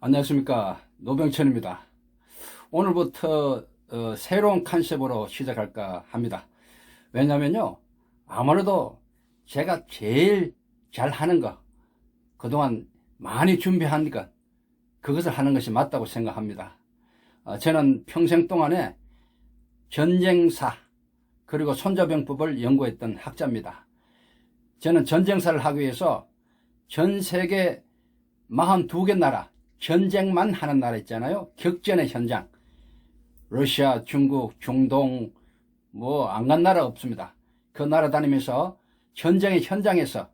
안녕하십니까, 노병천입니다. 오늘부터 새로운 컨셉으로 시작할까 합니다. 왜냐면요, 아무래도 제가 제일 잘하는 거, 그동안 많이 준비한 것, 그것을 하는 것이 맞다고 생각합니다. 저는 평생 동안에 전쟁사 그리고 손자병법을 연구했던 학자입니다. 저는 전쟁사를 하기 위해서 전 세계 42개 나라, 전쟁만 하는 나라 있잖아요. 격전의 현장. 러시아, 중국, 중동, 안 간 나라 없습니다. 그 나라 다니면서 전쟁의 현장에서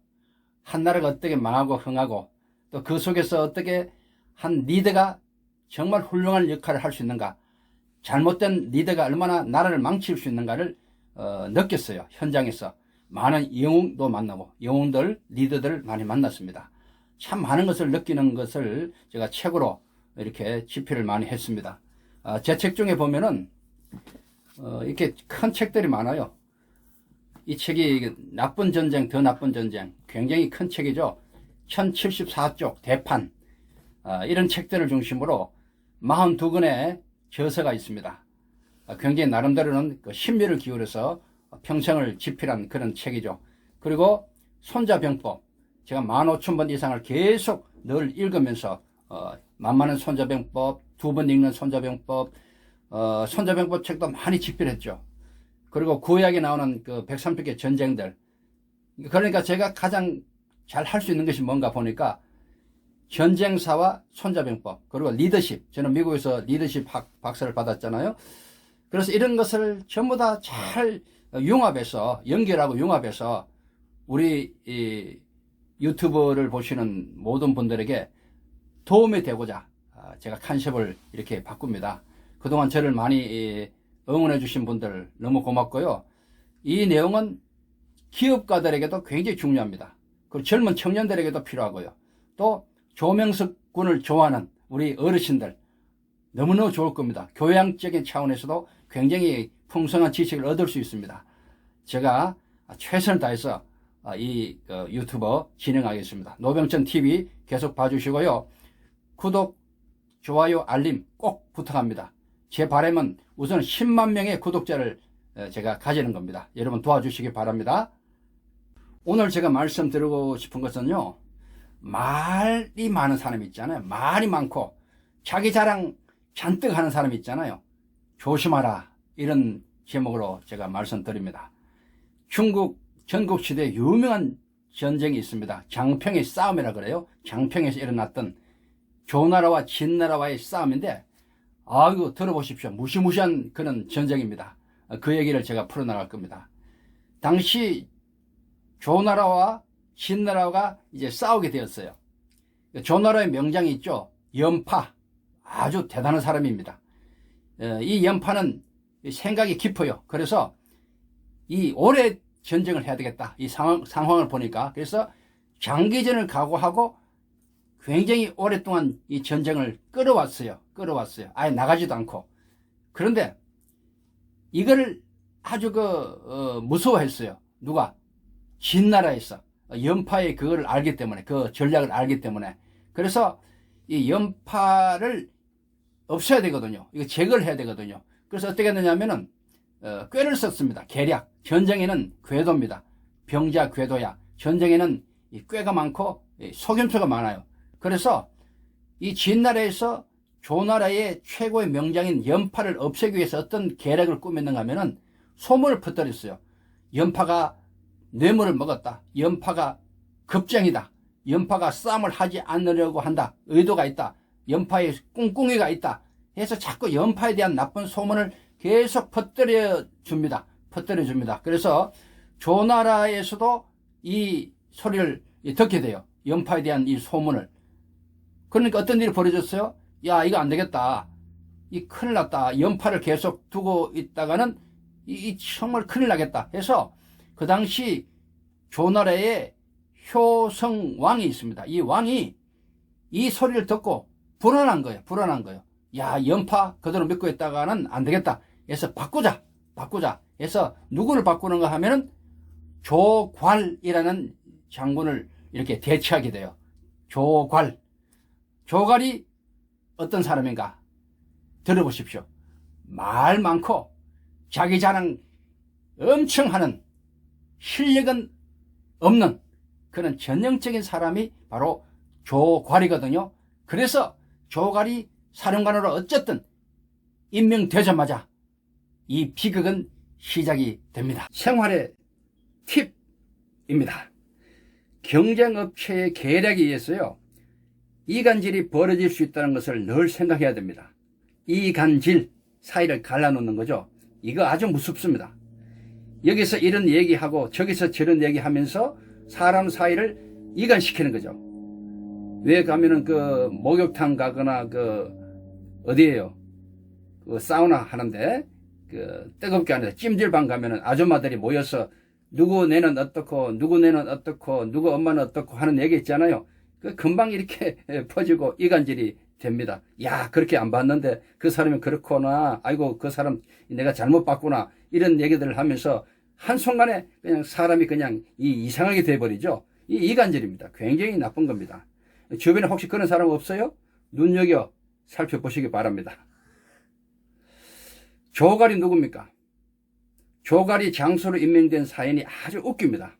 한 나라가 어떻게 망하고 흥하고 또 그 속에서 어떻게 한 리더가 정말 훌륭한 역할을 할 수 있는가, 잘못된 리더가 얼마나 나라를 망칠 수 있는가를 느꼈어요. 현장에서 많은 영웅도 만나고 영웅들, 리더들을 많이 만났습니다. 참 많은 것을 느끼는 것을 제가 책으로 이렇게 집필을 많이 했습니다. 제 책 중에 보면은 이렇게 큰 책들이 많아요. 이 책이 나쁜 전쟁, 더 나쁜 전쟁, 굉장히 큰 책이죠. 1074쪽 대판, 이런 책들을 중심으로 42권의 저서가 있습니다. 굉장히 나름대로는 그 신비를 기울여서 평생을 집필한 그런 책이죠. 그리고 손자병법, 제가 15,000번 이상을 계속 늘 읽으면서 만만한 손자병법, 2번 읽는 손자병법, 손자병법 책도 많이 집필했죠. 그리고 구약에 나오는 그 130개 전쟁들, 그러니까 제가 가장 잘 할 수 있는 것이 뭔가 보니까 전쟁사와 손자병법, 그리고 리더십, 저는 미국에서 리더십 박사를 받았잖아요. 그래서 이런 것을 전부 다 잘 융합해서, 연결하고 융합해서 우리 유튜브를 보시는 모든 분들에게 도움이 되고자 제가 컨셉을 이렇게 바꿉니다. 그동안 저를 많이 응원해 주신 분들 너무 고맙고요. 이 내용은 기업가들에게도 굉장히 중요합니다. 그리고 젊은 청년들에게도 필요하고요. 또 조명석 군을 좋아하는 우리 어르신들 너무너무 좋을 겁니다. 교양적인 차원에서도 굉장히 풍성한 지식을 얻을 수 있습니다. 제가 최선을 다해서 이 유튜버 진행하겠습니다. 노병천 TV 계속 봐주시고요. 구독, 좋아요, 알림 꼭 부탁합니다. 제 바람은 우선 10만 명의 구독자를 제가 가지는 겁니다. 여러분 도와주시기 바랍니다. 오늘 제가 말씀드리고 싶은 것은요, 말이 많은 사람 있잖아요. 말이 많고 자기 자랑 잔뜩 하는 사람 있잖아요. 조심하라, 이런 제목으로 제가 말씀드립니다. 중국 전국시대에 유명한 전쟁이 있습니다. 장평의 싸움이라 그래요. 장평에서 일어났던 조나라와 진나라와의 싸움인데, 이거 들어보십시오. 무시무시한 그런 전쟁입니다. 그 얘기를 제가 풀어나갈 겁니다. 당시 조나라와 진나라가 이제 싸우게 되었어요. 조나라의 명장이 있죠. 연파, 아주 대단한 사람입니다. 이 연파는 생각이 깊어요. 그래서 이 오래 전쟁을 해야 되겠다, 이 상황을 보니까. 그래서 장기전을 각오하고 굉장히 오랫동안 이 전쟁을 끌어왔어요. 아예 나가지도 않고. 그런데 이거를 아주 무서워했어요. 누가? 진나라에서. 연파의 그거를 알기 때문에, 그 전략을 알기 때문에. 그래서 이 연파를 없애야 되거든요. 이거 제거를 해야 되거든요. 그래서 어떻게 했느냐면은 꾀를 썼습니다. 계략. 전쟁에는 궤도입니다. 병자 궤도야. 전쟁에는 이 꾀가 많고 속임수가 많아요. 그래서 이 진나라에서 조나라의 최고의 명장인 연파를 없애기 위해서 어떤 계략을 꾸몄는가 하면은 소문을 퍼뜨렸어요. 연파가 뇌물을 먹었다. 연파가 겁쟁이다. 연파가 싸움을 하지 않으려고 한다. 의도가 있다. 연파에 꿍꿍이가 있다. 해서 자꾸 연파에 대한 나쁜 소문을 계속 퍼뜨려 줍니다. 그래서 조나라에서도 이 소리를 듣게 돼요. 연파에 대한 이 소문을. 그러니까 어떤 일이 벌어졌어요? 야, 이거 안 되겠다. 이 큰일 났다. 연파를 계속 두고 있다가는 이 정말 큰일 나겠다 해서, 그 당시 조나라에 효성왕이 있습니다. 이 왕이 이 소리를 듣고 불안한 거예요. 야, 연파 그대로 믿고 있다가는 안 되겠다 해서 바꾸자 해서 누구를 바꾸는가 하면은 조괄이라는 장군을 이렇게 대치하게 돼요. 조괄이 어떤 사람인가 들어보십시오. 말 많고 자기 자랑 엄청 하는 실력은 없는 그런 전형적인 사람이 바로 조괄이거든요. 그래서 조괄이 사령관으로 어쨌든 임명되자마자 이 비극은 시작이 됩니다. 생활의 팁입니다. 경쟁업체의 계략에 의해서요, 이간질이 벌어질 수 있다는 것을 늘 생각해야 됩니다. 이간질, 사이를 갈라놓는 거죠. 이거 아주 무섭습니다. 여기서 이런 얘기하고 저기서 저런 얘기하면서 사람 사이를 이간시키는 거죠. 왜 가면은 그 목욕탕 가거나 그 어디에요? 그 사우나 하는데 그 뜨겁게 하는데 찜질방 가면은 아줌마들이 모여서 누구 내는 어떻고 누구 내는 어떻고 누구 엄마는 어떻고 하는 얘기 있잖아요. 그 금방 이렇게 퍼지고 이간질이 됩니다. 야, 그렇게 안 봤는데 그 사람이 그렇구나. 아이고, 그 사람 내가 잘못 봤구나. 이런 얘기들을 하면서 한순간에 그냥 사람이 그냥 이상하게 돼버리죠. 이 이간질입니다. 굉장히 나쁜 겁니다. 주변에 혹시 그런 사람 없어요? 눈여겨 살펴보시기 바랍니다. 조괄이 누굽니까? 조괄이 장소로 임명된 사연이 아주 웃깁니다.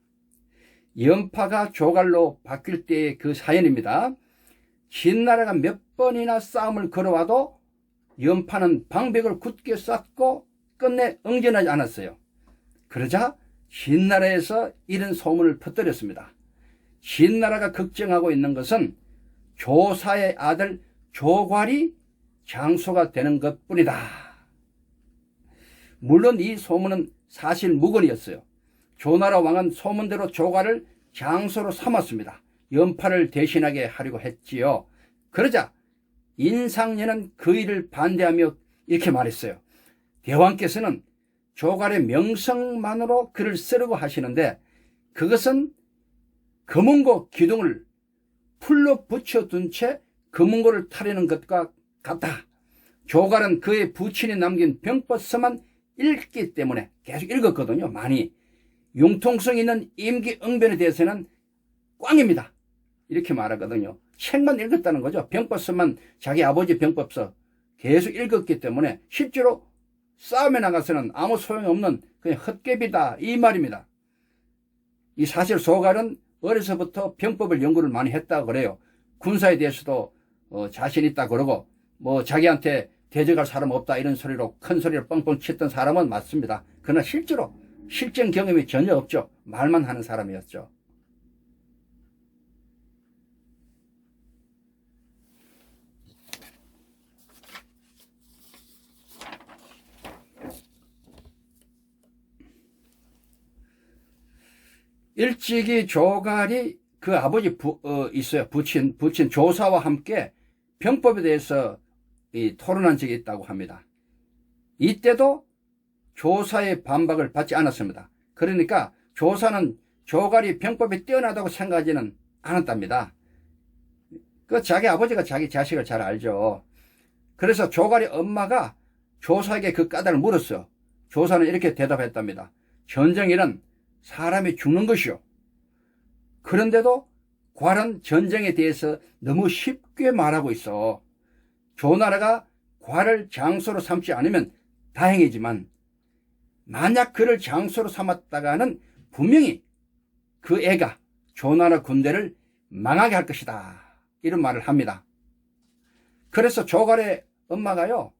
연파가 조괄로 바뀔 때의 그 사연입니다. 진나라가 몇 번이나 싸움을 걸어와도 연파는 방백을 굳게 쌓고 끝내 응전하지 않았어요. 그러자 진나라에서 이런 소문을 퍼뜨렸습니다. 진나라가 걱정하고 있는 것은 조사의 아들 조괄이 장소가 되는 것뿐이다. 물론 이 소문은 사실 무근이었어요. 조나라 왕은 소문대로 조괄을 장소로 삼았습니다. 연파를 대신하게 하려고 했지요. 그러자 인상년은 그 일을 반대하며 이렇게 말했어요. 대왕께서는 조괄의 명성만으로 글을 쓰려고 하시는데 그것은 금은고 기둥을 풀로 붙여둔 채 금은고를 타려는 것과 같다. 조괄은 그의 부친이 남긴 병법서만 읽기 때문에 계속 읽었거든요. 많이. 융통성 있는 임기응변에 대해서는 꽝입니다. 이렇게 말하거든요. 책만 읽었다는 거죠. 병법서만 자기 아버지 병법서 계속 읽었기 때문에 실제로 싸움에 나가서는 아무 소용없는 그냥 헛개비다 이 말입니다. 이 사실 조괄은 어려서부터 병법을 연구를 많이 했다고 그래요. 군사에 대해서도 자신 있다 그러고 뭐 자기한테 대적할 사람 없다 이런 소리로 큰 소리를 뻥뻥 쳤던 사람은 맞습니다. 그러나 실제로 실전 경험이 전혀 없죠. 말만 하는 사람이었죠. 일찍이 조괄이 그 아버지 있어요. 부친 조사와 함께 병법에 대해서 토론한 적이 있다고 합니다. 이때도 조사의 반박을 받지 않았습니다. 그러니까 조사는 조괄이 병법이 뛰어나다고 생각하지는 않았답니다. 그 자기 아버지가 자기 자식을 잘 알죠. 그래서 조괄이 엄마가 조사에게 그 까닭을 물었어요. 조사는 이렇게 대답했답니다. 전쟁에는 사람이 죽는 것이요. 그런데도 괄은 전쟁에 대해서 너무 쉽게 말하고 있어. 조나라가 괄을 장소로 삼지 않으면 다행이지만 만약 그를 장소로 삼았다가는 분명히 그 애가 조나라 군대를 망하게 할 것이다. 이런 말을 합니다. 그래서 조괄의 엄마가요.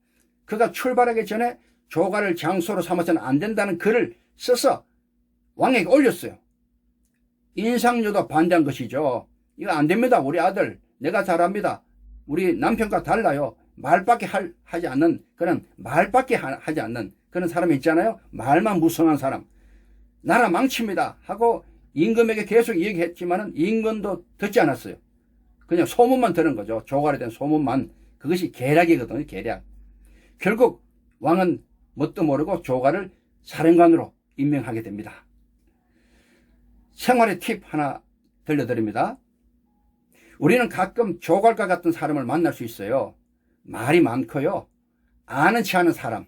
그가 출발하기 전에 조괄을 장소로 삼아서는 안 된다는 글을 써서 왕에게 올렸어요. 인상료도 반대한 것이죠. 이거 안 됩니다. 우리 아들 내가 잘합니다. 우리 남편과 달라요. 말밖에 하지 않는 그런 말밖에 하지 않는 그런 사람이 있잖아요. 말만 무성한 사람. 나라 망칩니다 하고 임금에게 계속 얘기했지만은 임금도 듣지 않았어요. 그냥 소문만 들은 거죠. 조괄에 대한 소문만. 그것이 계략이거든요. 계략. 결국 왕은 뭣도 모르고 조괄을 사령관으로 임명하게 됩니다. 생활의 팁 하나 들려드립니다. 우리는 가끔 조괄과 같은 사람을 만날 수 있어요. 말이 많고요. 아는 체 하는 사람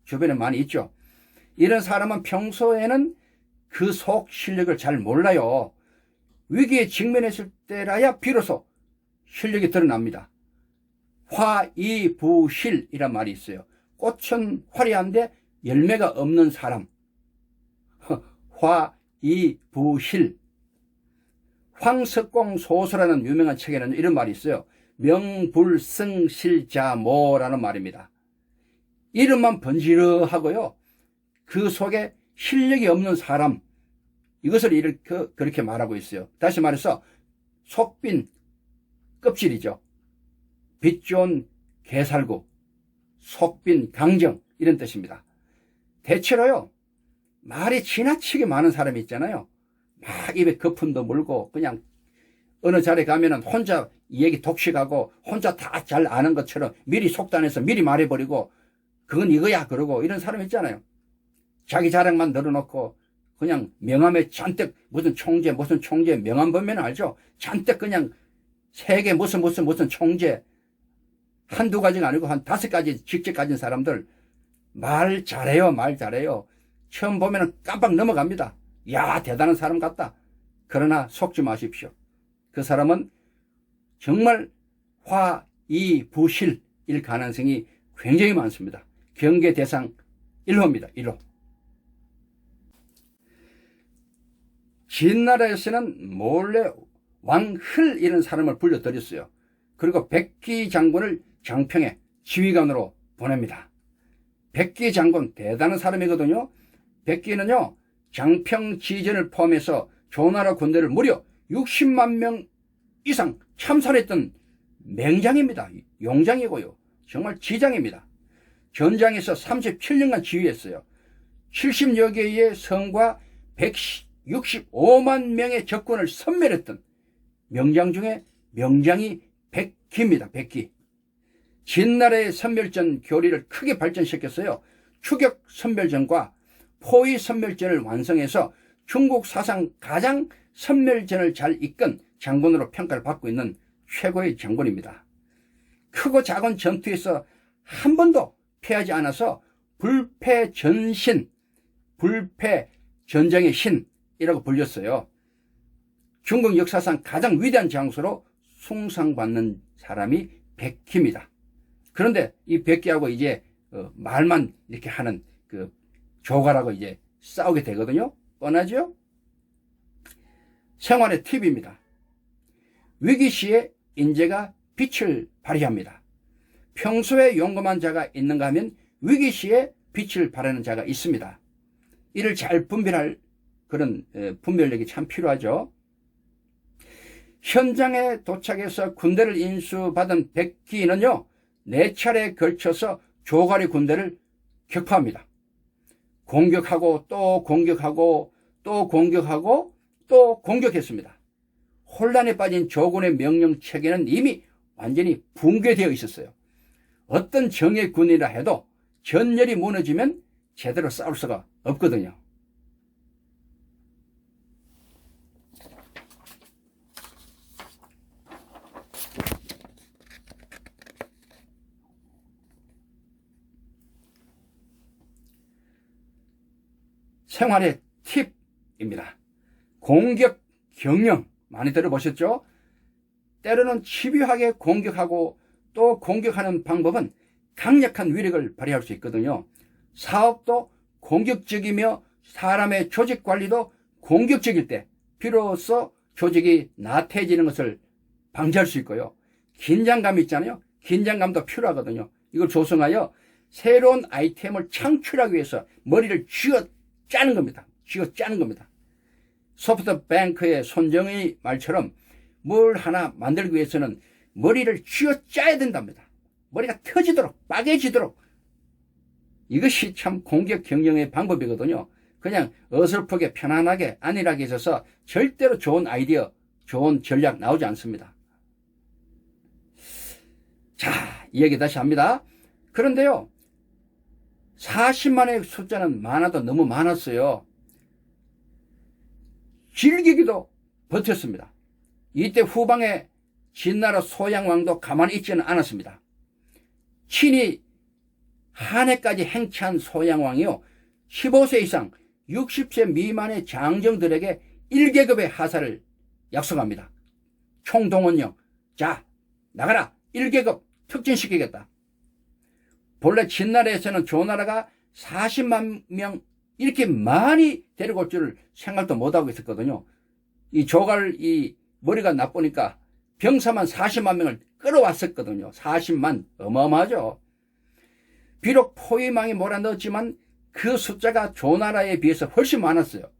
주변에 많이 있죠. 이런 사람은 평소에는 그 속 실력을 잘 몰라요. 위기에 직면했을 때라야 비로소 실력이 드러납니다. 화이부실이란 말이 있어요. 꽃은 화려한데 열매가 없는 사람. 화이부실. 황석공 소설하는 유명한 책에는 이런 말이 있어요. 명불승실자모라는 말입니다. 이름만 번지르하고요, 그 속에 실력이 없는 사람, 이것을 이렇게 그렇게 말하고 있어요. 다시 말해서 속빈 껍질이죠. 빛 좋은 게살구, 속빈 강정, 이런 뜻입니다. 대체로요, 말이 지나치게 많은 사람이 있잖아요. 막 입에 거품도 물고 그냥 어느 자리에 가면은 혼자 얘기 독식하고 혼자 다 잘 아는 것처럼 미리 속단해서 미리 말해버리고 그건 이거야 그러고 이런 사람 있잖아요. 자기 자랑만 늘어놓고 그냥 명함에 잔뜩 무슨 총재 명함 보면 알죠. 잔뜩 그냥 세계 무슨 총재 한두 가지가 아니고 한 5가지 직책 가진 사람들 말 잘해요. 처음 보면 깜빡 넘어갑니다. 야, 대단한 사람 같다. 그러나 속지 마십시오. 그 사람은 정말 화이부실일 가능성이 굉장히 많습니다. 경계 대상 1호입니다. 1호. 진나라에서는 몰래 왕흘 이런 사람을 불러들였어요. 그리고 백기 장군을 장평에 지휘관으로 보냅니다. 백기 장군 대단한 사람이거든요. 백기는요, 장평 지전을 포함해서 조나라 군대를 무려 60만 명 이상 참살했던 맹장입니다. 용장이고요. 정말 지장입니다. 전장에서 37년간 지휘했어요. 70여 개의 성과 165만 명의 적군을 섬멸했던 명장 중에 명장이 백기입니다. 백기. 진나라의 선멸전 교리를 크게 발전시켰어요. 추격 선멸전과 포위 선멸전을 완성해서 중국 사상 가장 선멸전을 잘 이끈 장군으로 평가를 받고 있는 최고의 장군입니다. 크고 작은 전투에서 한 번도 패하지 않아서 불패전신, 불패전장의 신이라고 불렸어요. 중국 역사상 가장 위대한 장수로 숭상받는 사람이 백기입니다. 그런데 이 백기하고 이제 말만 이렇게 하는 그 조가라고 이제 싸우게 되거든요. 뻔하죠? 생활의 팁입니다. 위기 시에 인재가 빛을 발휘합니다. 평소에 용감한 자가 있는가 하면 위기 시에 빛을 발하는 자가 있습니다. 이를 잘 분별할 그런 분별력이 참 필요하죠. 현장에 도착해서 군대를 인수받은 백기는요, 4차례에 걸쳐서 조가리 군대를 격파합니다. 공격하고 또 공격하고 또 공격하고 또 공격했습니다. 혼란에 빠진 조군의 명령 체계는 이미 완전히 붕괴되어 있었어요. 어떤 정예 군이라 해도 전열이 무너지면 제대로 싸울 수가 없거든요. 생활의 팁입니다. 공격 경영 많이 들어보셨죠? 때로는 집요하게 공격하고 또 공격하는 방법은 강력한 위력을 발휘할 수 있거든요. 사업도 공격적이며 사람의 조직 관리도 공격적일 때 비로소 조직이 나태해지는 것을 방지할 수 있고요. 긴장감 있잖아요. 긴장감도 필요하거든요. 이걸 조성하여 새로운 아이템을 창출하기 위해서 머리를 쥐어 짜는 겁니다. 소프트뱅크의 손정의 말처럼 뭘 하나 만들기 위해서는 머리를 쥐어 짜야 된답니다. 머리가 터지도록, 빠개지도록. 이것이 참 공격 경영의 방법이거든요. 그냥 어설프게 편안하게 안일하게 있어서 절대로 좋은 아이디어, 좋은 전략 나오지 않습니다. 자, 이 얘기 다시 합니다. 그런데요, 40만의 숫자는 많아도 너무 많았어요. 질기기도 버텼습니다. 이때 후방에 진나라 소양왕도 가만히 있지는 않았습니다. 친히 한해까지 행차한 소양왕이요, 15세 이상 60세 미만의 장정들에게 1계급의 하사를 약속합니다. 총동원령, 자 나가라, 1계급 특진시키겠다. 본래 진나라에서는 조나라가 40만 명 이렇게 많이 데리고 올 줄을 생각도 못하고 있었거든요. 이 조갈 이 머리가 나쁘니까 병사만 40만 명을 끌어왔었거든요. 40만 어마어마하죠. 비록 포위망이 몰아넣었지만 그 숫자가 조나라에 비해서 훨씬 많았어요.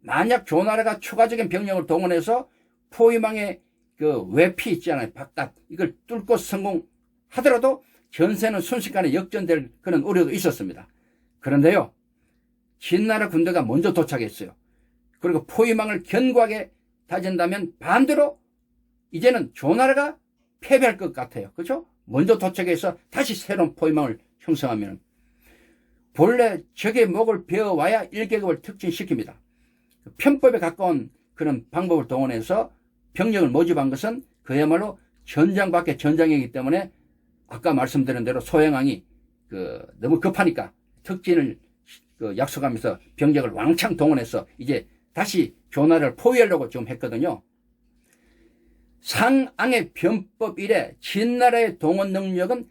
만약 조나라가 추가적인 병력을 동원해서 포위망의 그 외피 있잖아요. 바깥 이걸 뚫고 성공하더라도 전세는 순식간에 역전될 그런 우려도 있었습니다. 그런데요, 진나라 군대가 먼저 도착했어요. 그리고 포위망을 견고하게 다진다면 반대로 이제는 조나라가 패배할 것 같아요. 그렇죠? 먼저 도착해서 다시 새로운 포위망을 형성하면 본래 적의 목을 베어와야 일계급을 특진시킵니다. 편법에 가까운 그런 방법을 동원해서 병력을 모집한 것은 그야말로 전장 밖의 전장이기 때문에 아까 말씀드린 대로 소행왕이 너무 급하니까 특진을 약속하면서 병력을 왕창 동원해서 이제 다시 조나라를 포위하려고 좀 했거든요. 상앙의 변법 이래 진나라의 동원 능력은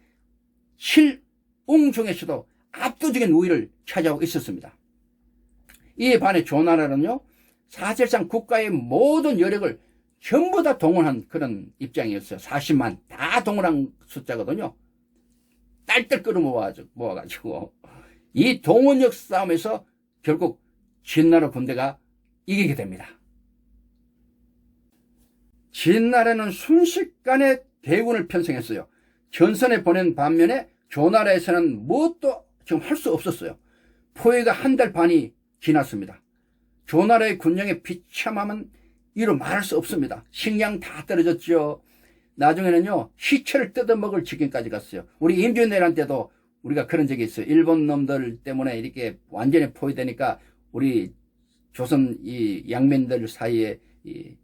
칠웅 중에서도 압도적인 우위를 차지하고 있었습니다. 이에 반해 조나라는요, 사실상 국가의 모든 여력을 전부 다 동원한 그런 입장이었어요. 40만 다 동원한 숫자거든요. 딸딸 끌어모아가지고 이 동원력 싸움에서 결국 진나라 군대가 이기게 됩니다. 진나라는 순식간에 대군을 편성했어요. 전선에 보낸 반면에 조나라에서는 무엇도 지금 할 수 없었어요. 포위가 한 달 반이 지났습니다. 조나라의 군량의 비참함은 이루 말할 수 없습니다. 식량 다 떨어졌죠. 나중에는요, 시체를 뜯어먹을 지경까지 갔어요. 우리 임진왜란 때도 우리가 그런 적이 있어요. 일본 놈들 때문에 이렇게 완전히 포위되니까 우리 조선 이 양민들 사이에 이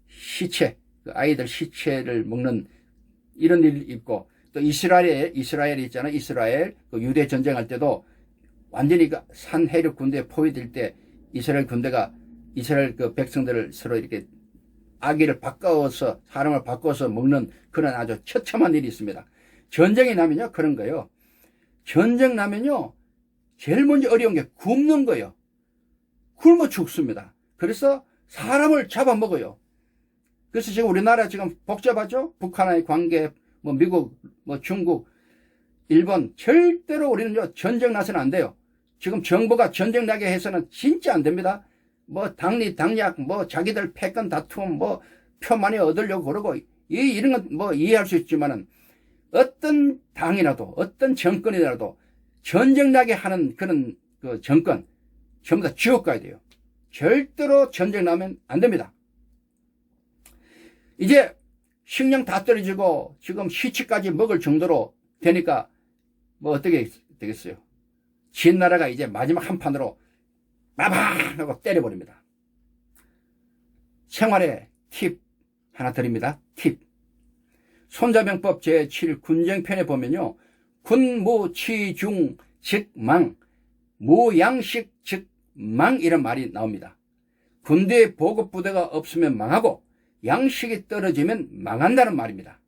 시체, 아이들 시체를 먹는 이런 일이 있고, 또 이스라엘이 있잖아요. 이스라엘 유대 전쟁할 때도 완전히 산해력 군대에 포위될 때 이스라엘 군대가 이스라엘 백성들을 서로 이렇게 아기를 바꿔서 사람을 바꿔서 먹는 그런 아주 처참한 일이 있습니다. 전쟁이 나면요 그런 거예요. 전쟁 나면요 제일 먼저 어려운 게 굶는 거예요. 굶어 죽습니다. 그래서 사람을 잡아먹어요. 그래서 지금 우리나라 지금 복잡하죠? 북한과의 관계, 미국, 중국, 일본 절대로 우리는요 전쟁 나서는 안 돼요. 지금 정부가 전쟁 나게 해서는 진짜 안 됩니다. 당약, 자기들 패권 다툼, 표 많이 얻으려고 그러고, 이런 건 이해할 수 있지만은, 어떤 당이라도, 어떤 정권이라도, 전쟁 나게 하는 그런 정권, 전부 다 지옥 가야 돼요. 절대로 전쟁 나면 안 됩니다. 이제, 식량 다 떨어지고, 지금 시체까지 먹을 정도로 되니까, 어떻게 되겠어요? 진나라가 이제 마지막 한판으로, 빠방! 하고 때려버립니다. 생활의 팁 하나 드립니다. 팁. 손자병법 제7 군정편에 보면요. 군무치중 즉 망, 무양식 즉 망 이런 말이 나옵니다. 군대에 보급부대가 없으면 망하고 양식이 떨어지면 망한다는 말입니다.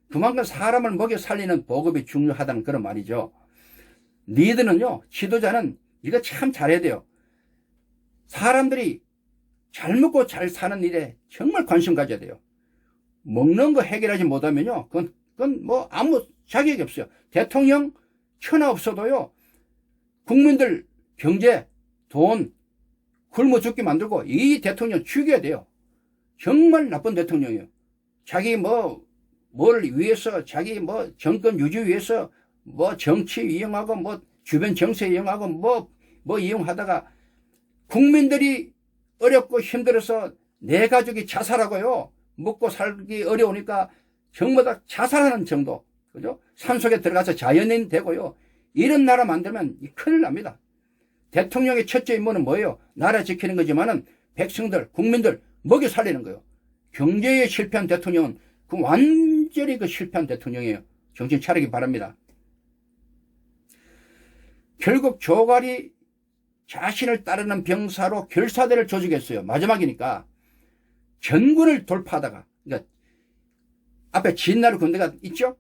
그만큼 사람을 먹여 살리는 보급이 중요하다는 그런 말이죠. 리더는요, 지도자는 이거 참 잘해야 돼요. 사람들이 잘 먹고 잘 사는 일에 정말 관심 가져야 돼요. 먹는 거 해결하지 못하면요, 그건 아무 자격이 없어요. 대통령 천하 없어도요, 국민들 경제, 돈, 굶어 죽게 만들고 이 대통령 죽여야 돼요. 정말 나쁜 대통령이에요. 자기 뭘 위해서, 자기 정권 유지 위해서 정치 이용하고 주변 정세 이용하고 이용하다가 국민들이 어렵고 힘들어서 내 가족이 자살하고요. 먹고 살기 어려우니까 전부 다 자살하는 정도. 그죠? 산속에 들어가서 자연인 되고요. 이런 나라 만들면 큰일 납니다. 대통령의 첫째 임무는 뭐예요? 나라 지키는 거지만은 백성들, 국민들 먹여 살리는 거예요. 경제에 실패한 대통령은 완전히 실패한 대통령이에요. 정신 차리기 바랍니다. 결국 조갈이 자신을 따르는 병사로 결사대를 조직했어요. 마지막이니까. 전군을 돌파하다가, 그러니까 앞에 진나라 군대가 있죠?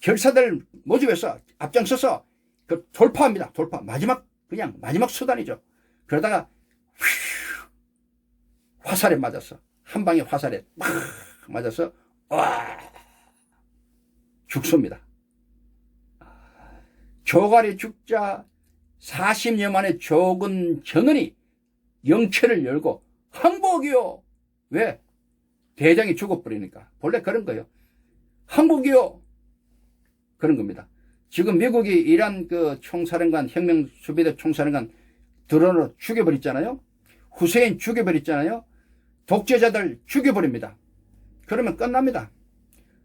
결사들 모집해서 앞장서서 그 돌파합니다. 돌파. 그냥 마지막 수단이죠. 그러다가 화살에 맞았어. 한 방에 화살에 막 맞아서 와 죽습니다. 조갈이 죽자 40여 만에 조근 정은이 영체를 열고 항복이요. 왜? 대장이 죽어버리니까. 본래 그런 거예요. 항복이요. 그런 겁니다. 지금 미국이 이란 그 총사령관, 혁명수비대 총사령관 드론으로 죽여버렸잖아요. 후세인 죽여버렸잖아요. 독재자들 죽여버립니다. 그러면 끝납니다.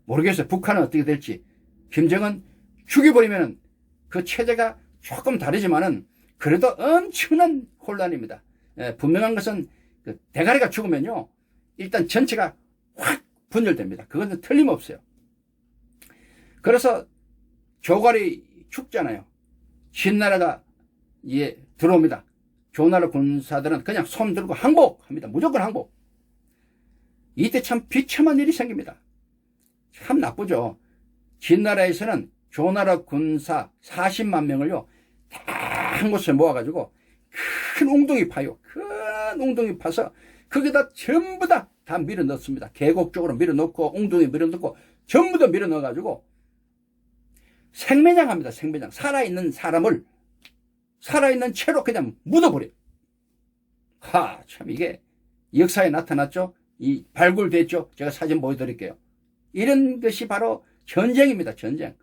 모르겠어요. 북한은 어떻게 될지. 김정은 죽여버리면 그 체제가 조금 다르지만은 그래도 엄청난 혼란입니다. 분명한 것은 그 대가리가 죽으면요. 일단 전체가 확 분열됩니다. 그건 틀림없어요. 그래서 조갈이 죽잖아요. 신나라가 들어옵니다. 조나라 군사들은 그냥 손 들고 항복합니다. 무조건 항복. 이때 참 비참한 일이 생깁니다. 참 나쁘죠. 진나라에서는 조나라 군사 40만 명을요, 다 한 곳에 모아가지고 큰 웅덩이 파요. 큰 웅덩이 파서 거기다 전부 다 밀어 넣습니다. 계곡 쪽으로 밀어 넣고 웅덩이 밀어 넣고 전부 다 밀어 넣어가지고 생매장 합니다. 생매장. 살아있는 사람을 살아있는 채로 그냥 묻어버려요. 참 이게 역사에 나타났죠. 발굴됐죠. 제가 사진 보여드릴게요. 이런 것이 바로 전쟁입니다. 전쟁.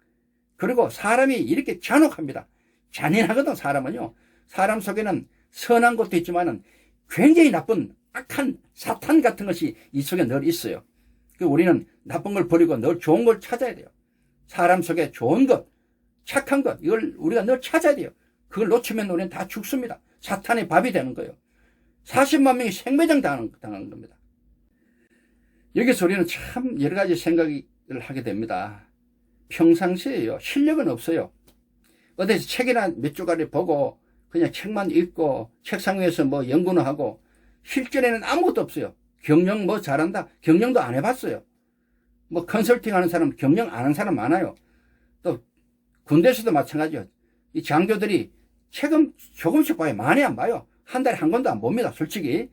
그리고 사람이 이렇게 잔혹합니다. 잔인하거든. 사람은요. 사람 속에는 선한 것도 있지만은 굉장히 나쁜 악한 사탄 같은 것이 이 속에 늘 있어요. 우리는 나쁜 걸 버리고 늘 좋은 걸 찾아야 돼요. 사람 속에 좋은 것, 착한 것, 이걸 우리가 늘 찾아야 돼요. 그걸 놓치면 우리는 다 죽습니다. 사탄의 밥이 되는 거예요. 40만 명이 생매장 당한 겁니다. 여기서 우리는 참 여러 가지 생각을 하게 됩니다. 평상시에요. 실력은 없어요. 어디서 책이나 몇 조각을 보고 그냥 책만 읽고 책상 위에서 뭐 연구는 하고 실전에는 아무것도 없어요. 경영 뭐 잘한다. 경영도 안 해봤어요. 뭐 컨설팅 하는 사람, 경영 안 하는 사람 많아요. 또 군대에서도 마찬가지요. 이 장교들이 책은 조금씩 봐요. 많이 안 봐요. 한 달에 한 권도 안 봅니다. 솔직히.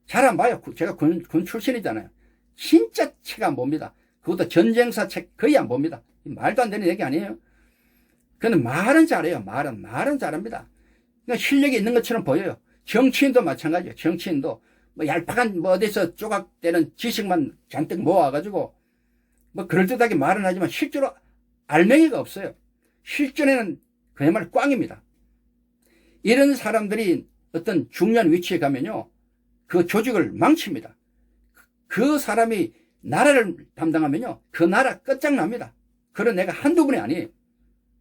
잘 안 봐요. 제가 군 출신이잖아요. 진짜 책 안 봅니다. 그것도 전쟁사 책 거의 안 봅니다. 말도 안 되는 얘기 아니에요. 근데 말은 잘해요. 말은 잘합니다. 그러니까 실력이 있는 것처럼 보여요. 정치인도 마찬가지예요. 정치인도 뭐 얄팍한 뭐 어디서 조각되는 지식만 잔뜩 모아가지고 뭐 그럴듯하게 말은 하지만 실제로 알맹이가 없어요. 실전에는 그야말로 꽝입니다. 이런 사람들이 어떤 중요한 위치에 가면요, 그 조직을 망칩니다. 그 사람이 나라를 담당하면요, 그 나라 끝장납니다. 그런 애가 한두 분이 아니에요.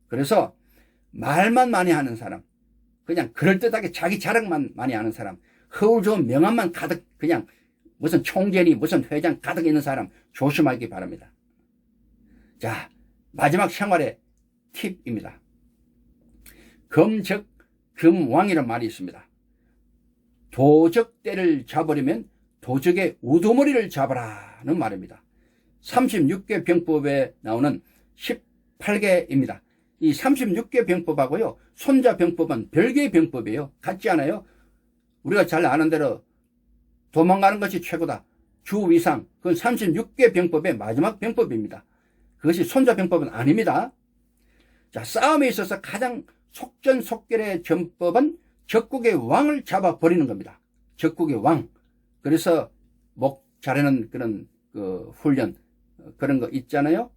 그래서 말만 많이 하는 사람, 그냥 그럴듯하게 자기 자랑만 많이 하는 사람, 허울 좋은 명함만 가득, 그냥 무슨 총재니 무슨 회장 가득 있는 사람 조심하기 바랍니다. 자, 마지막 생활의 팁입니다. 금적 금왕이라는 말이 있습니다. 도적대를 잡으려면 도적의 우두머리를 잡아라는 말입니다. 36개 병법에 나오는 18개입니다. 이 36개 병법하고요, 손자 병법은 별개의 병법이에요. 같지 않아요? 우리가 잘 아는 대로 도망가는 것이 최고다. 주 위상. 그건 36개 병법의 마지막 병법입니다. 그것이 손자 병법은 아닙니다. 자, 싸움에 있어서 가장 속전속결의 전법은 적국의 왕을 잡아버리는 겁니다. 적국의 왕. 그래서 목 자르는 그런 그 훈련, 그런 거 있잖아요.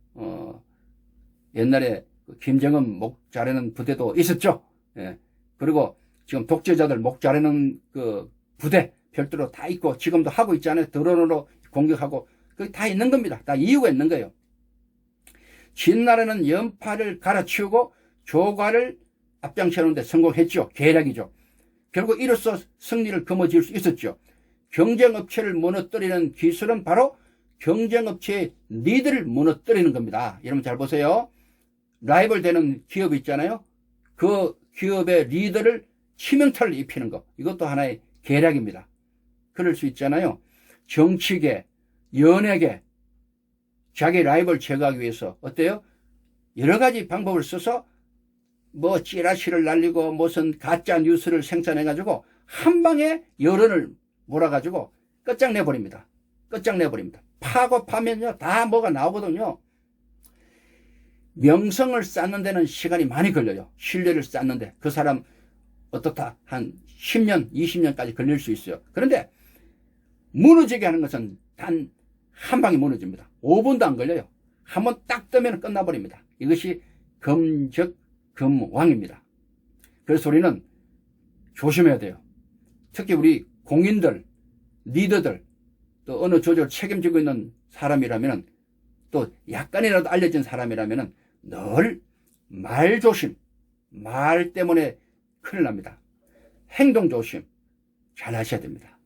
옛날에 김정은 목 자르는 부대도 있었죠. 예. 그리고 지금 독재자들 목 자르는 그 부대 별도로 다 있고 지금도 하고 있잖아요. 드론으로 공격하고 그게 다 있는 겁니다. 다 이유가 있는 거예요. 진나라는 연파를 갈아치우고 조과를 앞장서는데 성공했죠. 계략이죠. 결국 이로써 승리를 거머쥘 수 있었죠. 경쟁업체를 무너뜨리는 기술은 바로 경쟁업체의 리더를 무너뜨리는 겁니다. 여러분 잘 보세요. 라이벌 되는 기업이 있잖아요. 그 기업의 리더를 치명타를 입히는 것. 이것도 하나의 계략입니다. 그럴 수 있잖아요. 정치계, 연예계, 자기 라이벌 제거하기 위해서 어때요? 여러 가지 방법을 써서 뭐 찌라시를 날리고 무슨 가짜 뉴스를 생산해가지고 한 방에 여론을 몰아가지고 끝장내버립니다. 끝장내버립니다. 파고 파면요 다 뭐가 나오거든요. 명성을 쌓는 데는 시간이 많이 걸려요. 신뢰를 쌓는데 그 사람 어떻다 한 10년 20년까지 걸릴 수 있어요. 그런데 무너지게 하는 것은 단 한 방에 무너집니다. 5분도 안 걸려요. 한번 딱 뜨면 끝나버립니다. 이것이 금적금왕입니다. 그래서 우리는 조심해야 돼요. 특히 우리 공인들, 리더들, 또 어느 조직을 책임지고 있는 사람이라면, 또 약간이라도 알려진 사람이라면 늘 말 조심, 말 때문에 큰일 납니다. 행동 조심 잘 하셔야 됩니다.